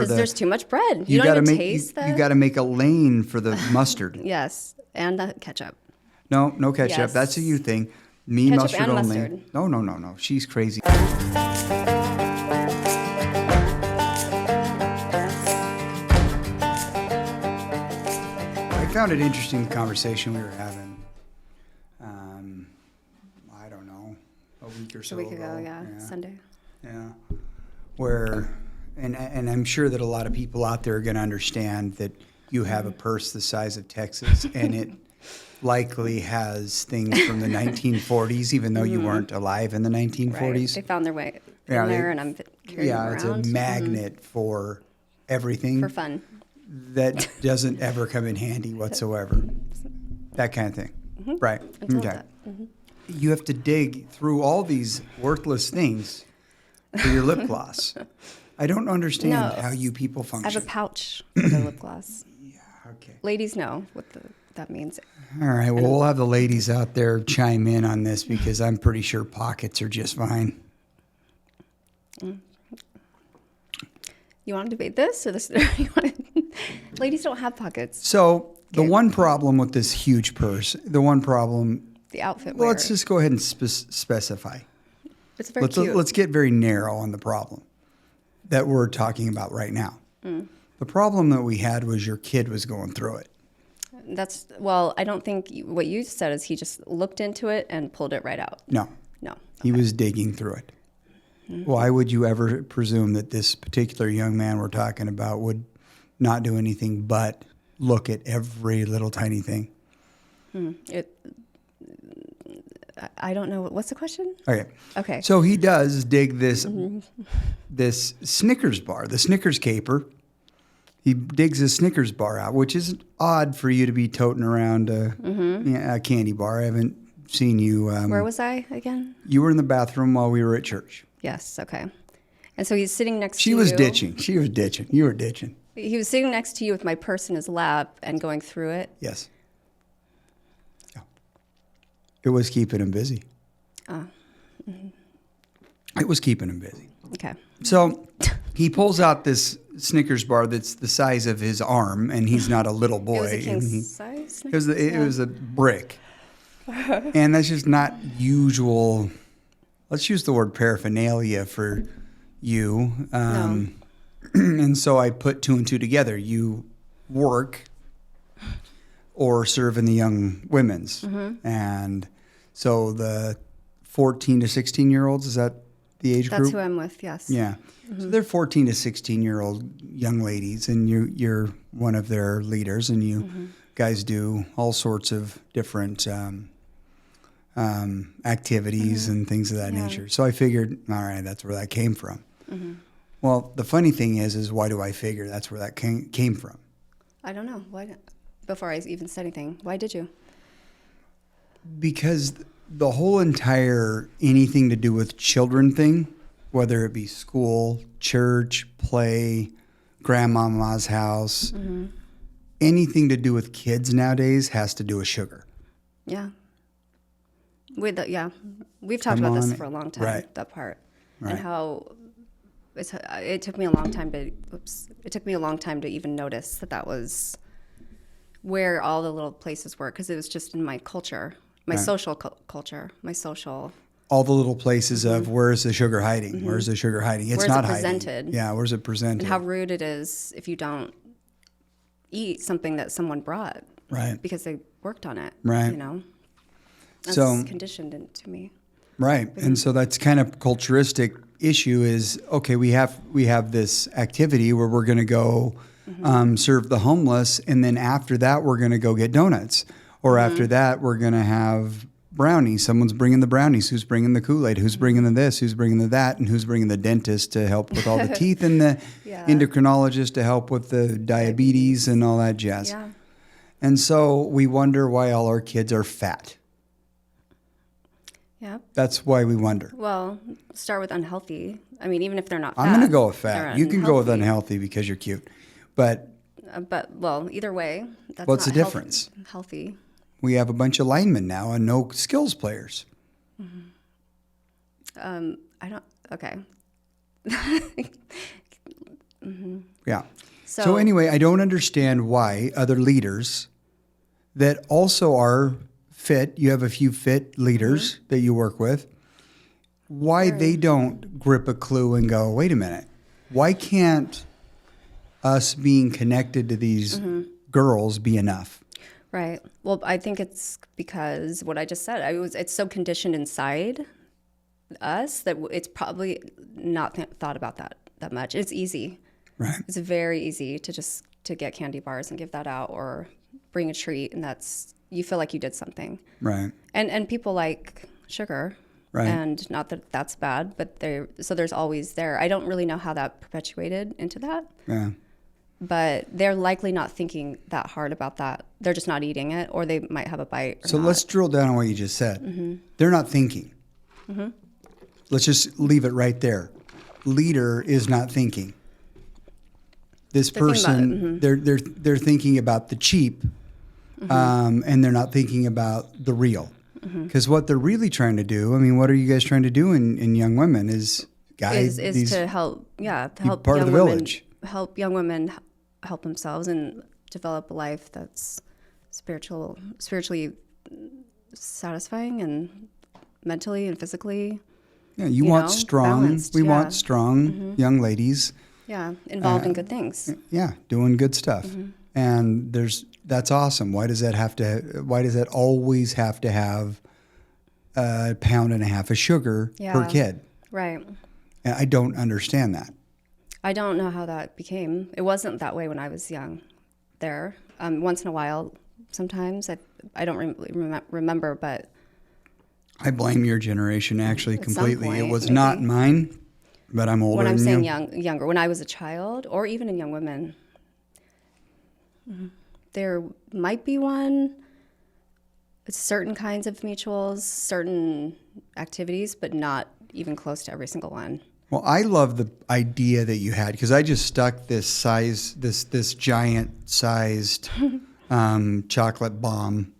Because there's too much bread. You don't gotta even make taste you got to make a lane for the mustard. Yes, and the ketchup. No ketchup. Yes. That's a you thing. Me, Ketchup mustard and only. mustard. No. She's crazy. I found it interesting, the conversation we were having. I don't know, a week or so A week ago, yeah. Sunday. Yeah. Where, and I'm sure that a lot of people out there are going to understand that you have a purse the size of Texas, and it likely has things from the 1940s, even though you weren't alive in the 1940s. Right. They found their way in there, and I'm carrying them around. Yeah, it's a magnet for everything. For fun. That doesn't ever come in handy whatsoever. That kind of thing. Right. Okay. You have to dig through all these worthless things for your lip gloss. I don't understand how you people function. I have a pouch for the lip gloss. Yeah, okay. Ladies know what that means. All right, well, we'll have the ladies out there chime in on this because I'm pretty sure pockets are just fine. You want to debate this or this? Ladies don't have pockets. So the one problem with this huge purse, the outfit. Well, let's just go ahead and specify. It's very cute. Let's get very narrow on the problem that we're talking about right now. The problem that we had was your kid was going through it. I don't think what you said is he just looked into it and pulled it right out. No. Okay. He was digging through it. Why would you ever presume that this particular young man we're talking about would not do anything but look at every little tiny thing? I don't know. What's the question? Okay. So he does dig this this Snickers bar, the Snickers caper. He digs a Snickers bar out, which is odd for you to be toting around a candy bar. I haven't seen you. Where was I again? You were in the bathroom while we were at church. Yes. Okay. And so he's sitting next to you. She was ditching. You were ditching. He was sitting next to you with my purse in his lap and going through it. Yes. Yeah. It was keeping him busy. It was keeping him busy. Okay. So he pulls out this Snickers bar that's the size of his arm, and he's not a little boy. It was a king size Snickers? It was a brick. And that's just not usual. Let's use the word paraphernalia for you. No. And so I put two and two together. You work or serve in the young women's. And so the 14 to 16-year-olds, is that the age group? That's who I'm with, yes. Yeah. So they're 14 to 16-year-old young ladies, and you're one of their leaders, and you guys do all sorts of different activities and things of that nature. So I figured, all right, that's where that came from. Well, the funny thing is why do I figure that's where that came from? I don't know. Why? Before I even said anything, why did you? Because the whole entire anything to do with children thing, whether it be school, church, play, grandmama's house, anything to do with kids nowadays has to do with sugar. Yeah. We've talked about this for a long time, that part. And how it took me a long time to even notice that was where all the little places were, because it was just in my culture, my social culture, all the little places of where's the sugar hiding? Where's the sugar hiding? It's not presented? Hiding. Yeah, where's it presented? And how rude it is if you don't eat something that someone brought, right? Because they worked on it, right? You know, that's conditioned into me, right? And so that's kind of culturistic issue. Is okay. We have this activity where we're going to go serve the homeless, and then after that we're going to go get donuts, or after that we're going to have brownies. Someone's bringing the brownies. Who's bringing the Kool-Aid? Who's bringing the this? Who's bringing the that? And who's bringing the dentist to help with all the teeth, and the endocrinologist to help with the diabetes and all that jazz. Yeah. And so we wonder why all our kids are fat. Yeah. That's why we wonder. Well, start with unhealthy. I mean, even if they're not fat. I'm going to go with fat. You can go with unhealthy because you're cute. But either way, that's what's not the difference? Healthy. We have a bunch of linemen now and no skills players. Okay. Yeah. So anyway, I don't understand why other leaders that also are fit, you have a few fit leaders that you work with, why they don't grip a clue and go, wait a minute, why can't us being connected to these girls be enough? Right. Well, I think it's because what I just said, it's so conditioned inside us that it's probably not thought about that much. It's easy. Right. It's very easy to get candy bars and give that out or bring a treat, and you feel like you did something. Right. And people like sugar. Right. And not that that's bad, but there's always there. I don't really know how that perpetuated into that. Yeah. But they're likely not thinking that hard about that. They're just not eating it, or they might have a bite. So let's drill down on what you just said. They're not thinking. Let's just leave it right there. Leader is not thinking. This person, they're thinking about the cheap, and they're not thinking about the real. Because what they're really trying to do, I mean, what are you guys trying to do in young women is guide is to help, to help part young of the women, village. help young women help themselves and develop a life that's spiritually satisfying and mentally and physically. Yeah, you want strong. Balanced, we want strong young ladies. Yeah, involved in good things. Yeah, doing good stuff. And that's awesome. Why does that always have to have a pound and a half of sugar per kid? Right. And I don't understand that. I don't know how that became. It wasn't that way when I was young there. Once in a while, sometimes. I don't really remember, but... I blame your generation actually completely. Point, it was maybe. Not mine, but I'm older when I'm than saying you. younger, when I was a child, or even in young women, there might be one. It's certain kinds of mutuals, certain activities, but not even close to every single one. Well, I love the idea that you had because I just stuck this giant sized chocolate bomb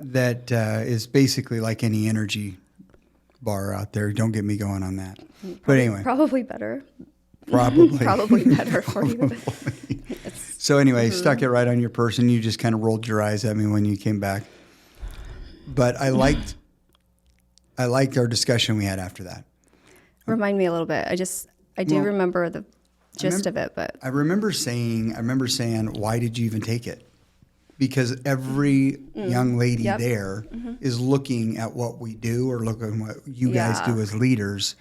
that is basically like any energy bar out there. Don't get me going on that. But anyway. Probably better. Probably better for you. So anyway, stuck it right on your person. You just kind of rolled your eyes at me when you came back. But I liked our discussion we had after that. Remind me a little bit. I do remember the gist of it, but I remember saying, why did you even take it? Because every young lady there is looking at what we do or looking at what you guys do as leaders.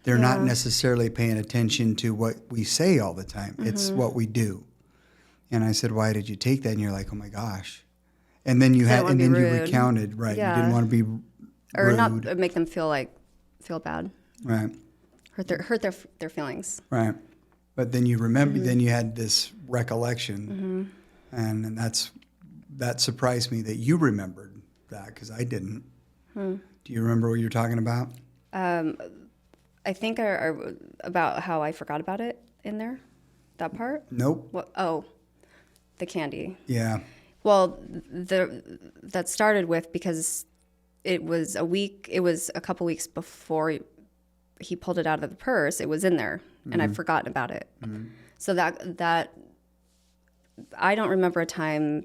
They're not necessarily paying attention to what we say all the time. It's what we do. And I said, why did you take that? And you're like, oh my gosh. And then you recounted, right? Yeah. You didn't want to be rude. Or not make them feel bad. Right. Hurt their feelings. Right. But then you remember, then you had this recollection. And that surprised me that you remembered that because I didn't. Do you remember what you're talking about? I think about how I forgot about it in there, that part. Nope. The candy. Yeah. Well, that started with because it was a couple weeks before he pulled it out of the purse. It was in there, and I'd forgotten about it. So that I don't remember a time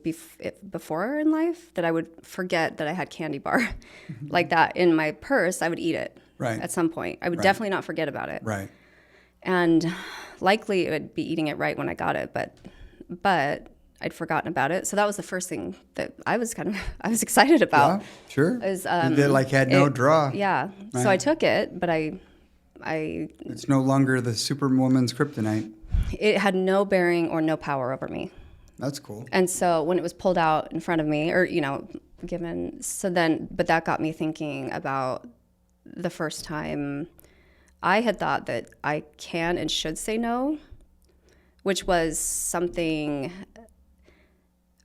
before in life that I would forget that I had candy bar like that in my purse. I would eat it at some point. I would definitely not forget about it. Right. And likely it would be eating it right when I got it, but I'd forgotten about it. So that was the first thing that I was excited about. Yeah, sure. It had no draw. Yeah. Right. So I took it, but I it's no longer the Superwoman's kryptonite. It had no bearing or no power over me. That's cool. And so when it was pulled out in front of me, or but that got me thinking about the first time I had thought that I can and should say no, which was something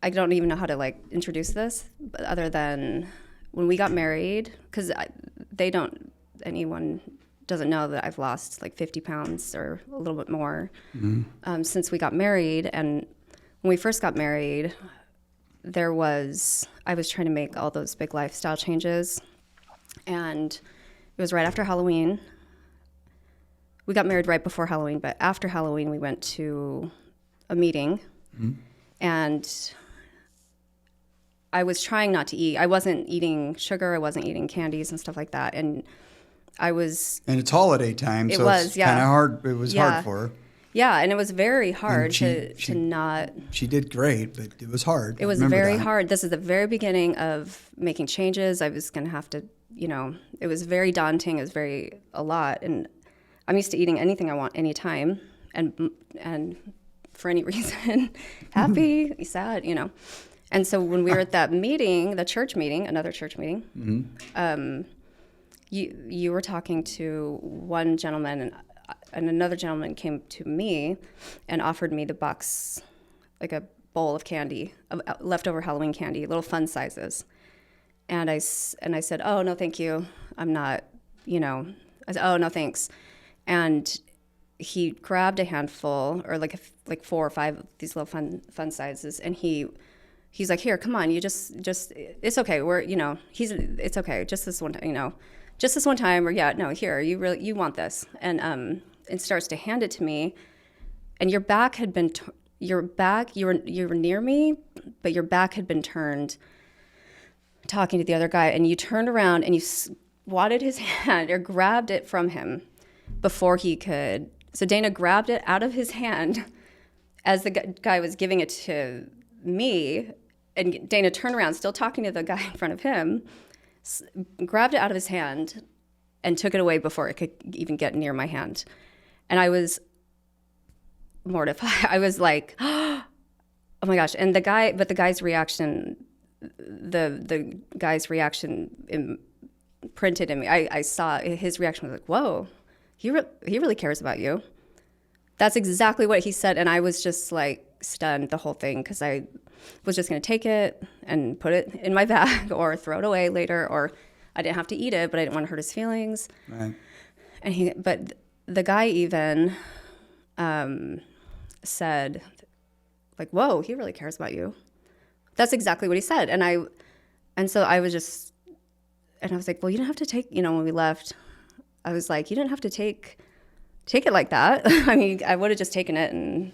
I don't even know how to introduce this, but other than when we got married, because anyone doesn't know that I've lost 50 pounds or a little bit more since we got married. And when we first got married, I was trying to make all those big lifestyle changes. And it was right after Halloween. we got married right before Halloween, but after Halloween, we went to a meeting, and I was trying not to eat. I wasn't eating sugar. I wasn't eating candies and stuff like that. And And it's holiday time, so it's kind of hard. It was hard for her. Yeah, and it was very hard to not. She did great, but it was hard. It was very hard. This is the very beginning of making changes. I was going to have to, it was very daunting. It was a lot. And I'm used to eating anything I want anytime and for any reason, happy, sad, And so when we were at that meeting, the church meeting, another church meeting, you were talking to one gentleman and another gentleman came to me and offered me the box, like a bowl of candy, of leftover Halloween candy, little fun sizes. And I said, oh, no, thank you. I'm not, I said, oh, no, thanks. And he grabbed a handful or like 4 or 5 of these little fun sizes. And he's like, here, come on. You just, it's okay. It's okay. Just this one time, just this one time or here, you want this. And starts to hand it to me, and your back had been, you were near me, but your back had been turned talking to the other guy, and you turned around and you swatted his hand or grabbed it from him before he could. So Dana grabbed it out of his hand as the guy was giving it to me, and Dana turned around, still talking to the guy in front of him, grabbed it out of his hand and took it away before it could even get near my hand. And I was mortified. I was like, oh my gosh. And the guy's reaction, the guy's reaction imprinted in me. I saw his reaction was like, whoa, he really cares about you. That's exactly what he said. And I was just like stunned the whole thing, because I was just going to take it and put it in my bag or throw it away later, or I didn't have to eat it, but I didn't want to hurt his feelings. Right. But the guy even said, like, whoa, he really cares about you. That's exactly what he said. And so I was like, well, you didn't have to take, when we left, I was like, you didn't have to take it like that. I mean, I would have just taken it, and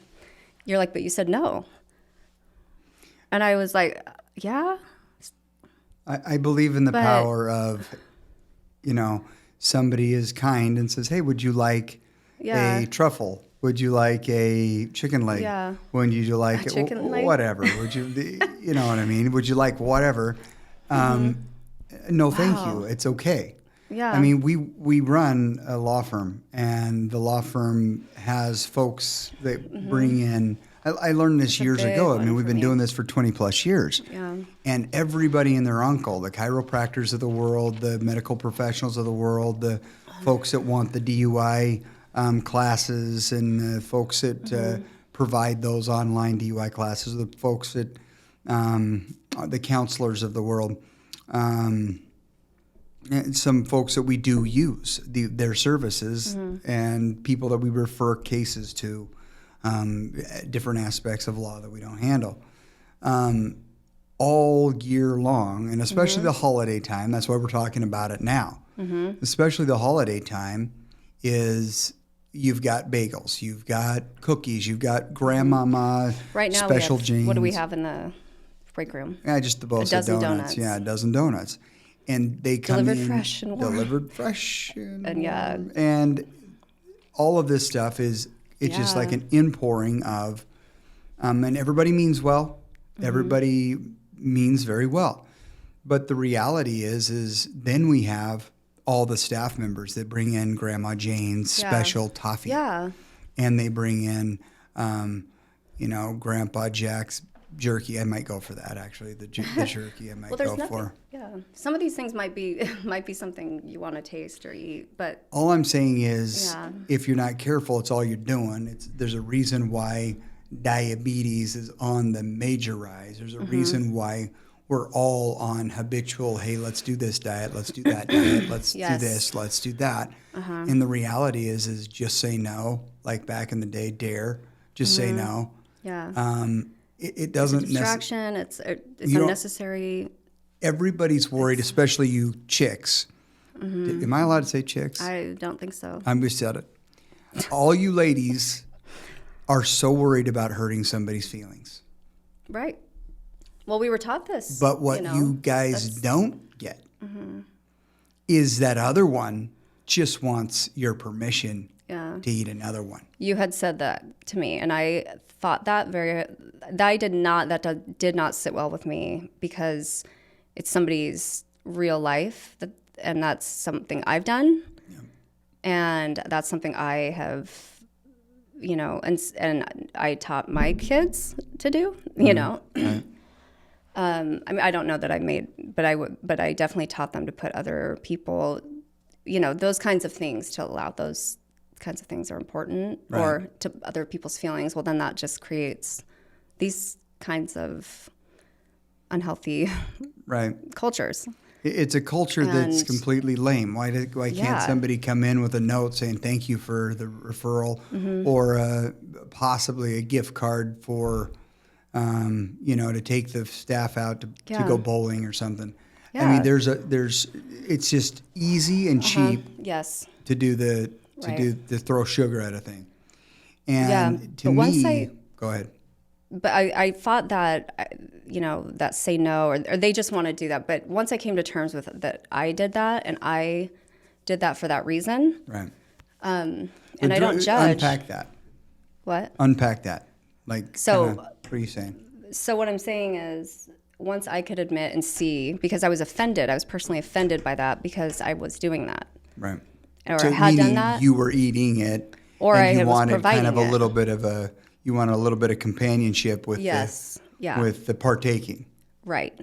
you're like, but you said no. And I was like, yeah. I believe in the power of, somebody is kind and says, hey, would you like a truffle? Would you like a chicken leg? Yeah. Would you like a chicken leg? Whatever. Would you, you know what I mean? Would you like whatever? No, thank you. It's okay. Yeah. I mean, we run a law firm, and the law firm has folks that bring in. I learned this years ago. I mean, we've been doing this for 20 plus years. Yeah. And everybody and their uncle, the chiropractors of the world, the medical professionals of the world, the folks that want the DUI classes, and the folks that provide those online DUI classes, the folks that, the counselors of the world, and some folks that we do use their services, and people that we refer cases to. Different aspects of law that we don't handle all year long, and especially the holiday time. That's why we're talking about it now. Especially the holiday time is you've got bagels, you've got cookies, you've got grandmama right now special jeans. What do we have in the break room? Yeah, just the box of donuts. Yeah, a dozen donuts. And they come delivered fresh and warm. Delivered fresh and and all of this stuff is just like an inpouring of, and everybody means well. Everybody means very well. But the reality is then we have all the staff members that bring in Grandma Jane's special toffee. Yeah. And they bring in, Grandpa Jack's jerky. I might go for that, actually. The jerky I might go for. Yeah. Some of these things might be something you want to taste or eat, but all I'm saying is if you're not careful, it's all you're doing. There's a reason why diabetes is on the major rise. There's a reason why we're all on habitual, hey, let's do this diet, let's do that diet, let's do this, let's do that. And the reality is just say no, like back in the day, dare, just say no. Yeah. It doesn't. It's a distraction. It's unnecessary. Everybody's worried, especially you chicks. Am I allowed to say chicks? I don't think so. We said it. all you ladies are so worried about hurting somebody's feelings. Right. Well, we were taught this. But what you guys don't get is that other one just wants your permission to eat another one. You had said that to me, and I thought that did not sit well with me, because it's somebody's real life, and that's something I've done, and that's something I have, and I taught my kids to do, Right. I mean, I don't know that I made, but I definitely taught them to put other people, those kinds of things, to allow those kinds of things are important, right. Or to other people's feelings. Well, then that just creates these kinds of unhealthy cultures. It's a culture that's completely lame. Why can't somebody come in with a note saying thank you for the referral, or possibly a gift card for, to take the staff out to go bowling or something. Yeah. I mean, it's just easy and cheap. Yes. To do to throw sugar at a thing. And to me, go ahead. But I thought that, that say no, or they just want to do that. But once I came to terms with that, I did that, and I did that for that reason. Right. And I don't judge. Unpack that. What? Unpack that. What are you saying? So what I'm saying is, once I could admit and see, because I was offended, I was personally offended by that, because I was doing that. Right. Or so had done that. You were eating it, or and I you was wanted providing kind of a little bit of you want a little bit of companionship with with the partaking. Right.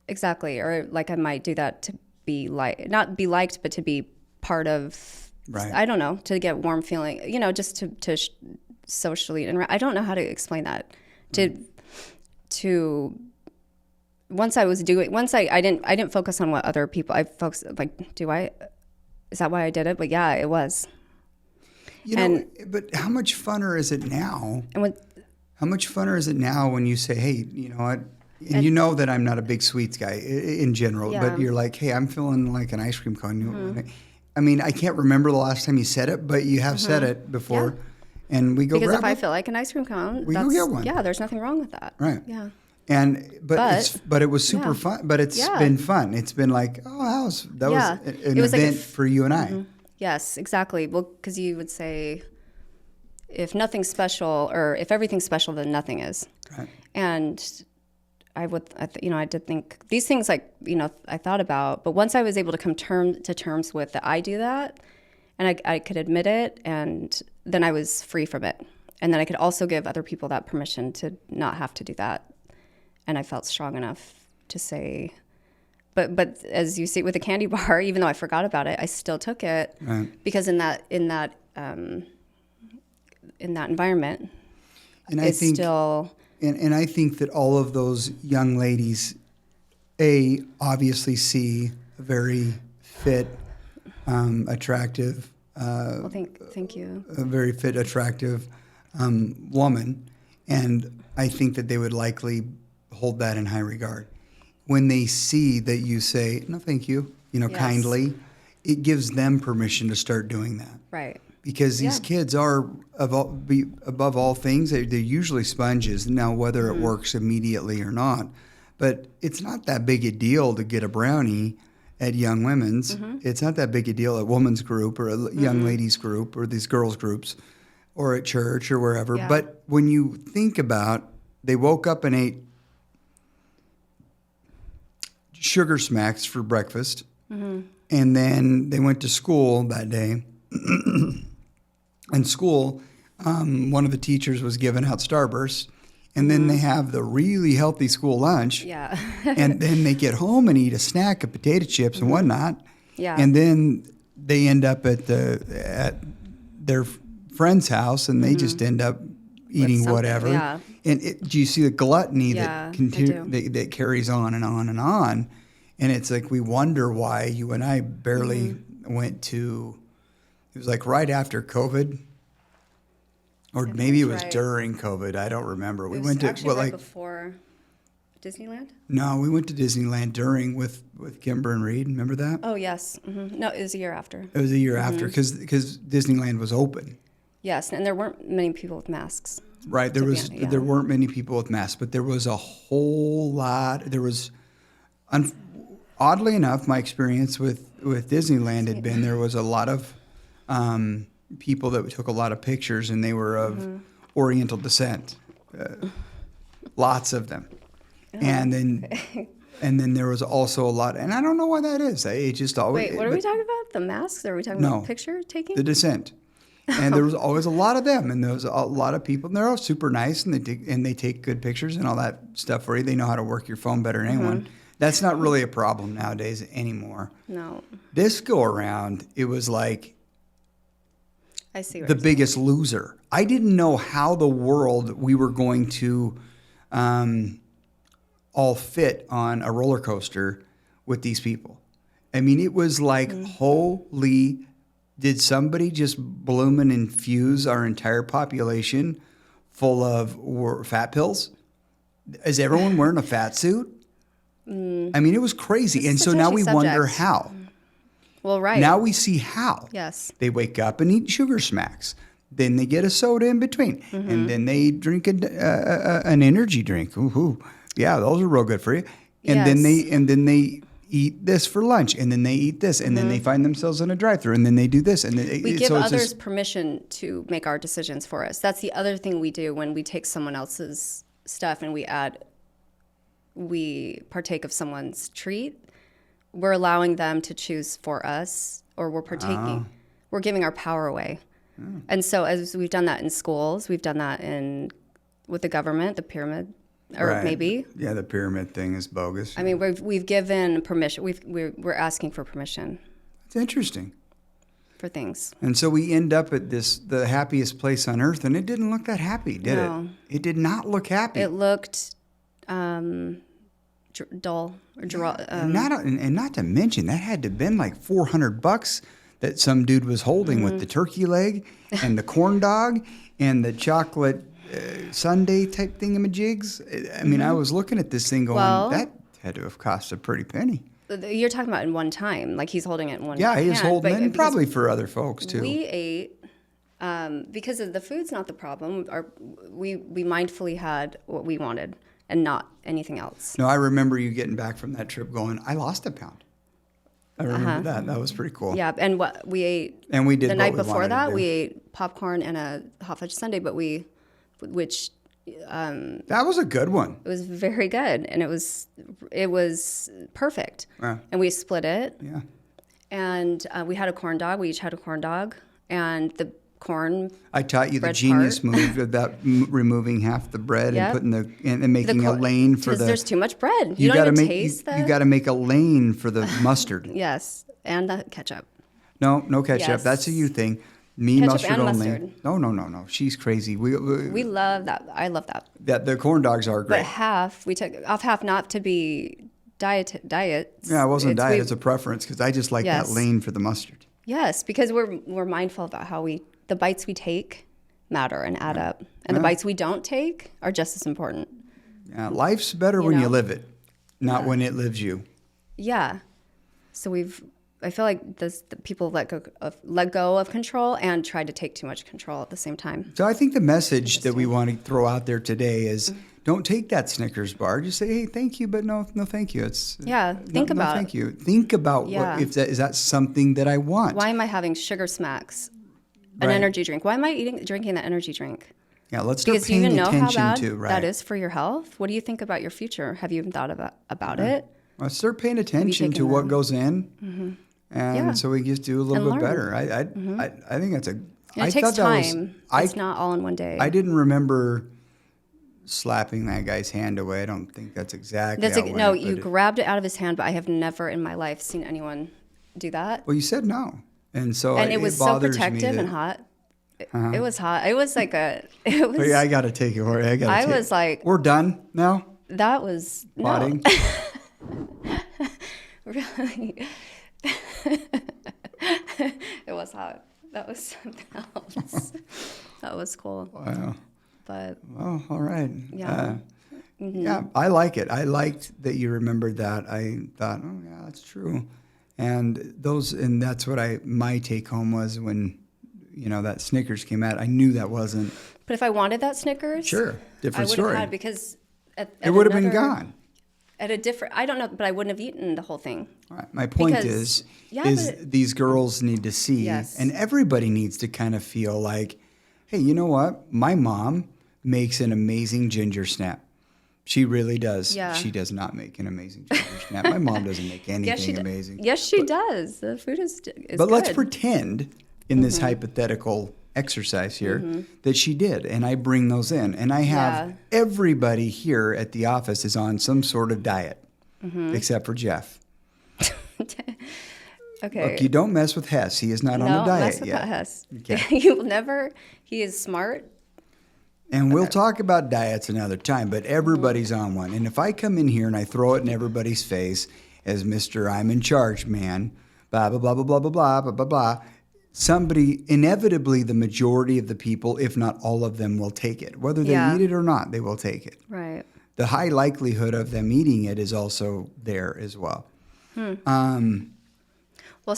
Exactly. Or I might do that to be not be liked, but to be part of. Right. I don't know, to get warm feeling. Just to socially, and I don't know how to explain that. To once I didn't focus on what other people. I focused is that why I did it? But yeah, it was. But how much funner is it now? How much funner is it now when you say, hey, you know what? And you know that I'm not a big sweets guy in general, but you're like, hey, I'm feeling like an ice cream cone. I mean, I can't remember the last time you said it, but you have said it before. Yeah. And we go because grab if I feel like an ice cream cone, we go get one. Yeah, there's nothing wrong with that. Right. Yeah. But it was super fun. But it's been fun. It's been like, that was an event for you and I. Mm-hmm. Yes, exactly. Well, because you would say, if nothing's special, or if everything's special, then nothing is. Right. And I did think these things, I thought about. But once I was able to come to terms with that I do that, and I could admit it, and then I was free from it. And then I could also give other people that permission to not have to do that. And I felt strong enough to say, but as you see with the candy bar, even though I forgot about it, I still took it because in that environment, and I think still. And I think that all of those young ladies, obviously see a very fit, attractive. Well, thank you. A very fit, attractive woman, and I think that they would likely hold that in high regard. When they see that you say, no, thank you, kindly, it gives them permission to start doing that. Right. Because these kids are, above all things, they're usually sponges. Now, whether it works immediately or not, but it's not that big a deal to get a brownie at Young Women's. It's not that big a deal at Women's Group or a Young Ladies Group or these girls' groups or at church or wherever. Yeah. But when you think about, they woke up and ate sugar smacks for breakfast, and then they went to school that day. In school, one of the teachers was giving out Starbursts, and then they have the really healthy school lunch. Yeah. And then they get home and eat a snack of potato chips and whatnot. Yeah. And then they end up at their friend's house, and they just end up eating whatever. Yeah. And do you see the gluttony that carries on and on and on? And it's like we wonder why you and I barely went to. It was like right after COVID, or maybe it was during COVID. I don't remember. We went to before Disneyland. No, we went to Disneyland with Kimber and Reed. Remember that? Oh yes. No, it was a year after. It was a year after because Disneyland was open. Yes, and there weren't many people with masks. Right. There weren't many people with masks, but there was a whole lot. There was, oddly enough, my experience with Disneyland had been there was a lot of people that took a lot of pictures, and they were of Oriental descent. Lots of them. And then there was also a lot, and I don't know why that is. It just always. Wait, what are we talking about? The masks? Are we talking about picture taking? The descent. And there was always a lot of them, and there was a lot of people, and they're all super nice, and they take good pictures and all that stuff for you. They know how to work your phone better than anyone. That's not really a problem nowadays anymore. No. This go around, it was like I see the biggest loser. I didn't know how the world we were going to all fit on a roller coaster with these people. I mean, it was like, holy, did somebody just bloom and infuse our entire population full of fat pills? Is everyone wearing a fat suit? I mean, it was crazy. And so now we wonder how. Well, right. Now we see how. Yes. They wake up and eat sugar smacks. Then they get a soda in between. And then they drink an energy drink. Ooh, yeah, those are real good for you. And then they eat this for lunch, and then they eat this, and then they find themselves in a drive-thru, and then they do this, and we give others permission to make our decisions for us. That's the other thing we do when we take someone else's stuff and we partake of someone's treat. We're allowing them to choose for us, or we're partaking. We're giving our power away. And so, as we've done that in schools, we've done that with the government, the pyramid. Or maybe. Yeah, the pyramid thing is bogus. I mean, we've given permission. We're asking for permission. It's interesting. For things. And so we end up at the happiest place on earth, and it didn't look that happy, did it? It did not look happy. It looked dull or dry. And not to mention, that had to have been like $400 that some dude was holding with the turkey leg and the corn dog and the chocolate Sunday type thingamajigs. I mean, I was looking at this thing going, that had to have cost a pretty penny. You're talking about in one time, like he's holding it in one hand. Yeah, he's holding it, and probably for other folks too. We ate, because the food's not the problem. We mindfully had what we wanted and not anything else. No, I remember you getting back from that trip going, I lost a pound. I remember that. That was pretty cool. Yeah, and what we ate. And we did the night before that. We ate popcorn and a hot fudge sundae, which that was a good one. It was very good, and it was perfect. Yeah. And we split it. Yeah. And we had a corn dog. We each had a corn dog, and the corn. I taught you the genius move about removing half the bread and putting and making a lane for the. There's too much bread. You don't even taste that. You got to make a lane for the mustard. Yes, and the ketchup. No ketchup. Yes. That's a you thing. Me, ketchup mustard and only. Mustard. No. She's crazy. We love that. I love that. That the corn dogs are great. But we took off half, not to be diets. Yeah, it wasn't diet. It's a preference because I just like that lane for the mustard. Yes, because we're mindful about how the bites we take matter and add up, and the bites we don't take are just as important. Yeah, life's better when you live it, not when it lives you. Yeah, so I feel like the people let go of control and tried to take too much control at the same time. So I think the message that we want to throw out there today is don't take that Snickers bar. Just say, hey, thank you, but no, thank you. Think about thank you. Think about is that something that I want? Why am I having sugar smacks, an energy drink? Why am I drinking that energy drink? Yeah, let's start paying attention to. Because you even know how bad that is for your health. What do you think about your future? Have you even thought about it? Let's start paying attention to what goes in. And so we just do a little bit better. I think that's it takes time. It's not all in one day. I didn't remember slapping that guy's hand away. I don't think that's exactly how it went. No, you grabbed it out of his hand, but I have never in my life seen anyone do that. Well, you said no. And so it was so protective and hot. It was hot. It was like it was. Oh, yeah, I got to take it. I was like, we're done now? That was plotting. No. Really. It was hot. That was something else. That was cool. Wow. But all right. Yeah. Yeah, I like it. I liked that you remembered that. I thought, oh yeah, that's true. And that's what my take home was when that Snickers came out, I knew that wasn't. But if I wanted that Snickers, sure, different I would story. have had because it would have been gone. At a different, I don't know, but I wouldn't have eaten the whole thing. All right. My point is these girls need to see, and everybody needs to kind of feel like, hey, you know what? My mom makes an amazing ginger snap. She really does. Yeah. She does not make an amazing ginger snap. My mom doesn't make anything amazing. Yes, she does. The food is But good. let's pretend in this hypothetical exercise here that she did, and I bring those in, and I have everybody here at the office is on some sort of diet, except for Jeff. Okay. Look, you don't mess with Hess. He is not on a diet yet. yet. Hess. Okay. You will never. He is smart. And we'll talk about diets another time, but everybody's on one. And if I come in here and I throw it in everybody's face as Mr. I'm in charge man, blah, blah, blah, blah, blah, blah, blah, blah, blah, blah, somebody, inevitably the majority of the people, if not all of them, will take it. Whether they eat it or not, they will take it. Right. The high likelihood of them eating it is also there as well. Well,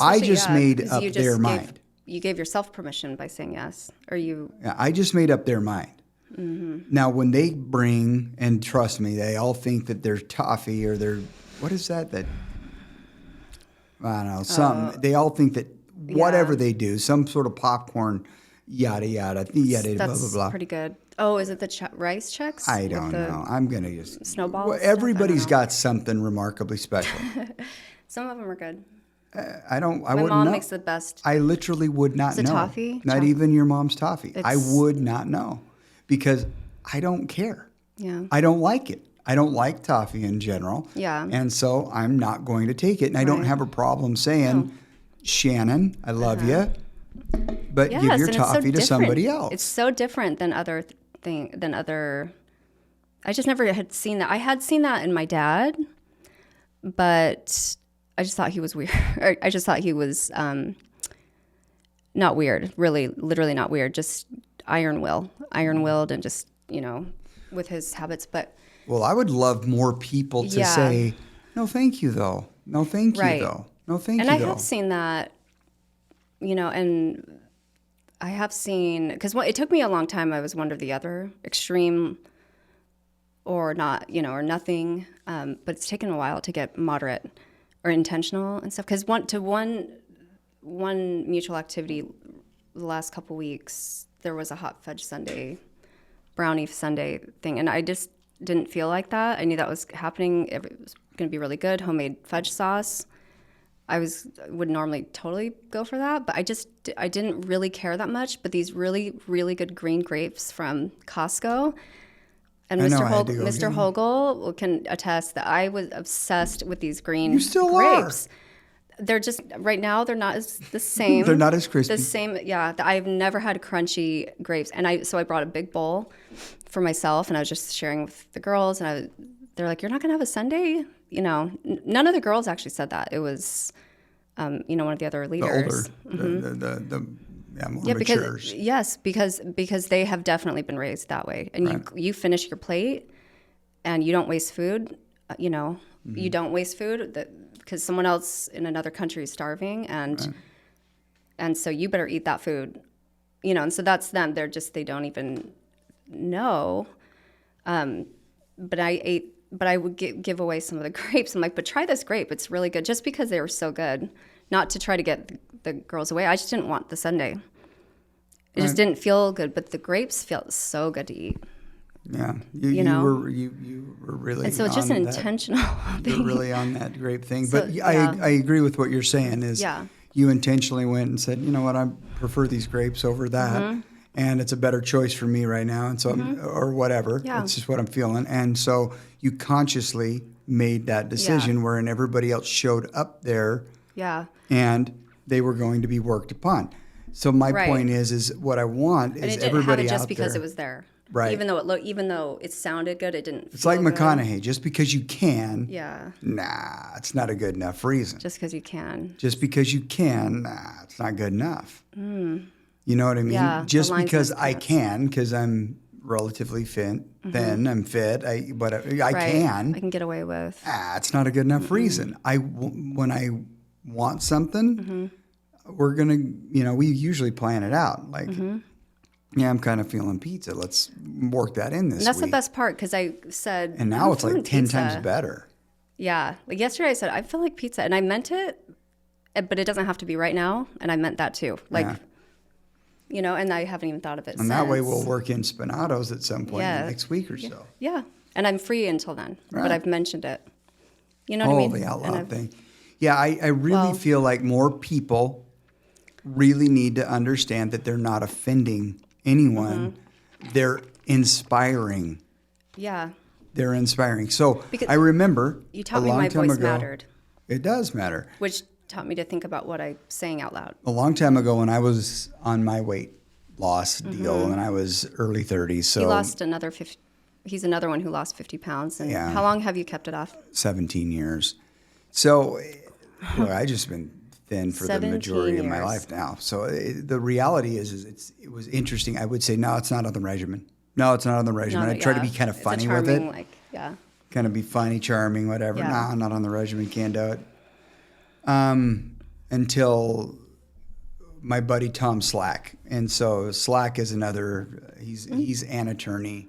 I just made up their mind. You gave yourself permission by saying yes, or you... Yeah, I just made up their mind. Now, when they bring, and trust me, they all think that they're toffee or they're, what is that? That, I don't know, they all think that whatever they do, some sort of popcorn, yada, yada, yada, blah, blah, blah. That's pretty good. Oh, is it the rice checks? I don't know. I'm going to just... Snowballs? Well, everybody's got something remarkably special. Some of them are good. I wouldn't know. My mom makes the best. I literally would not know. Is it toffee? Not even your mom's toffee. I would not know because I don't care. Yeah. I don't like it. I don't like toffee in general. Yeah. And so I'm not going to take it. And I don't have a problem saying, Shannon, I love you, but give your toffee to somebody else. It's so different than other. I just never had seen that. I had seen that in my dad, but I just thought he was weird. I just thought he was not weird, really, literally not weird, just iron-willed and just, with his habits. But well, I would love more people to say, no, thank you, though. No, thank you, though. No, thank you, though. And I have seen that, and I have seen, because it took me a long time. I was one or the other, extreme or not, or nothing. But it's taken a while to get moderate or intentional and stuff. Because one mutual activity the last couple weeks, there was a hot fudge sundae, brownie sundae thing. And I just didn't feel like that. I knew that was happening. It was going to be really good, homemade fudge sauce. I would normally totally go for that, but I didn't really care that much. But these really, really good green grapes from Costco, and Mr. Hogle can attest that I was obsessed with these green grapes. You still are. They're just right now. They're not the same. They're not as crispy. The same, yeah. I've never had crunchy grapes, and so I brought a big bowl for myself, and I was just sharing with the girls, and they're like, "You're not gonna have a sundae?" None of the girls actually said that. It was, one of the other leaders. The more mature. Because they have definitely been raised that way. And you finish your plate, and you don't waste food. You don't waste food because someone else in another country is starving, and so you better eat that food. And so that's them. They don't even know. But I ate. But I would give away some of the grapes. I'm like, but try this grape. It's really good. Just because they were so good. Not to try to get the girls away. I just didn't want the sundae. It just didn't feel good. But the grapes felt so good to eat. Yeah. You were really and so it's just an intentional thing. You're really on that grape thing. So, but I agree with what you're saying is you intentionally went and said, you know what, I prefer these grapes over that. Mm-hmm. And it's a better choice for me right now, and so or whatever. Yeah. It's just what I'm feeling, and so you consciously made that decision, wherein everybody else showed up there, and they were going to be worked upon. So my point is what I want is everybody out there. Just because it was there, right? Even though it sounded good, it didn't. It's like McConaughey. Just because you can, it's not a good enough reason. Just because you can. Just because you can, it's not good enough. Mm. You know what I mean? Yeah, just because I can, because I'm relatively thin, I'm fit, but I can. I can get away with. It's not a good enough reason. When I want something, we're going to, we usually plan it out. Like, yeah, I'm kind of feeling pizza. Let's work that in this And that's week. the best part because I said, and now it's like 10 times better. Yeah. Like yesterday I said, I feel like pizza. And I meant it, but it doesn't have to be right now. And I meant that too. Like, and I haven't even thought of it And that way we'll work in Spinatos at some point in the next week or so. Yeah. And I'm free until then. Right. But I've mentioned it. You know what I mean? The out loud thing. Yeah, I really feel like more people really need to understand that they're not offending anyone. They're inspiring. Yeah. They're inspiring. So because I remember you taught me my voice mattered. It does matter. Which taught me to think about what I'm saying out loud. A long time ago when I was on my weight loss deal and I was early 30s. So he lost another 50. He's another one who lost 50 pounds. And how long have you kept it off? 17 years. So I just been thin for the majority of my life now. So the reality is it was interesting. I would say, no, it's not on the regimen. No, it's not on the regimen. I try to be kind of funny with it. Kind of be funny, charming, whatever. Yeah. No, I'm not on the regimen. Can't do it. Until my buddy Tom Slack. And so Slack is another, he's an attorney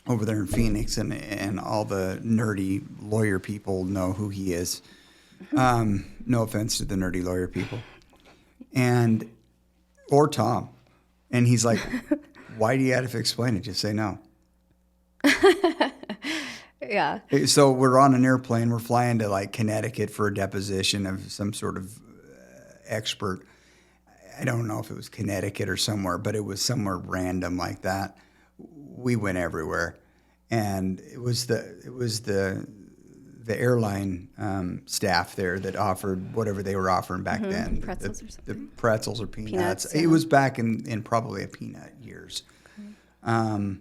over there in Phoenix, and all the nerdy lawyer people know who he is. No offense to the nerdy lawyer people. Or Tom. And he's like, why do you have to explain it? Just say no. Yeah. So we're on an airplane. We're flying to like Connecticut for a deposition of some sort of expert. I don't know if it was Connecticut or somewhere, but it was somewhere random like that. We went everywhere, and it was the airline staff there that offered whatever they were offering back then. Pretzels or something. The pretzels or peanuts. It was back in probably a peanut years. Okay.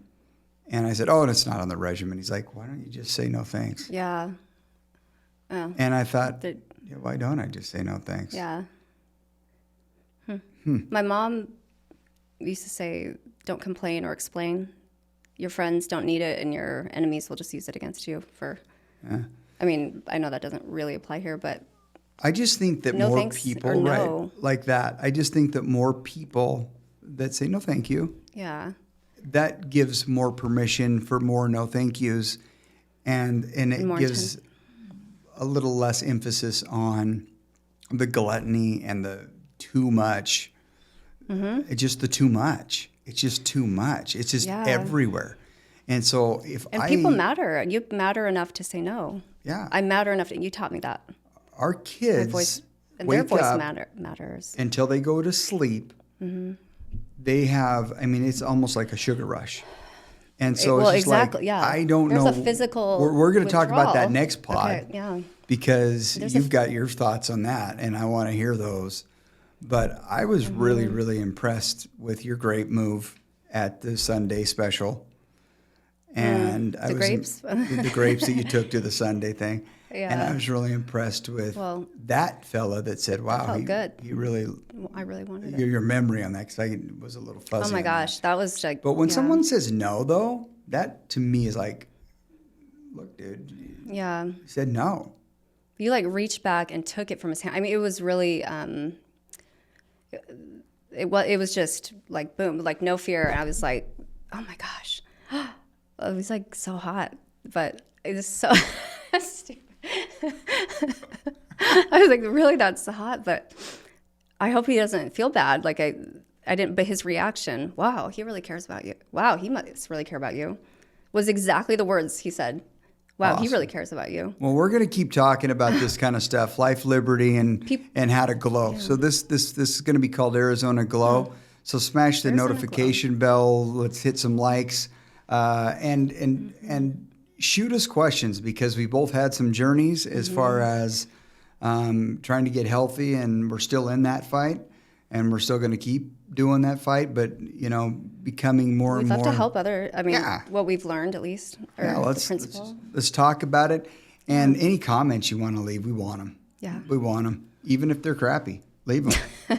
And I said, oh, and it's not on the regimen. He's like, why don't you just say no thanks? Yeah. Oh. And I thought, why don't I just say no thanks? Yeah. My mom used to say, don't complain or explain. Your friends don't need it, and your enemies will just use it against you I mean, I know that doesn't really apply here, but I just think that more people, like that. I just think that more people that say no thank you. Yeah. That gives more permission for more no thank yous, and it gives a little less emphasis on the gluttony and the too much. It's just the too much. It's just too much. It's just everywhere. And so people matter. You matter enough to say no. Yeah. I matter enough. You taught me that. Our kids their voice matters. Until they go to sleep. They have, it's almost like a sugar rush. And so it's just I don't know. There's a physical We're going to talk about that next pod. Okay, yeah. Because you've got your thoughts on that, and I want to hear those. But I was really, really impressed with your grape move at the Sunday special. And the grapes? The grapes that you took to the Sunday thing. Yeah. And I was really impressed with that fella that said, wow, felt good. I really wanted it. Your memory on that, because I was a little fuzzy. Oh my gosh, that was like. But when someone says no, though, that to me is like, look, dude. Yeah. You said no. You like reached back and took it from his hand. I mean, it was really, it was just like, boom, like no fear. And I was like, oh my gosh. It was like so hot, but it was so stupid. I was like, really, that's hot, but I hope he doesn't feel bad. Like I didn't, but his reaction, wow, he really cares about you. Wow, he must really care about you, was exactly the words he said. Wow, awesome. He really cares about you. Well, we're going to keep talking about this kind of stuff, life, liberty, and how to glow. Yeah. So this is going to be called Arizona Glow. Yeah. So smash the notification bell. Let's hit some likes, and shoot us questions, because we both had some journeys as far as trying to get healthy, and we're still in that fight, and we're still going to keep doing that fight, but becoming more and more. We'd love to help what we've learned at least, or let's talk about it. And any comments you want to leave, we want them. Yeah. We want them. Even if they're crappy, leave them.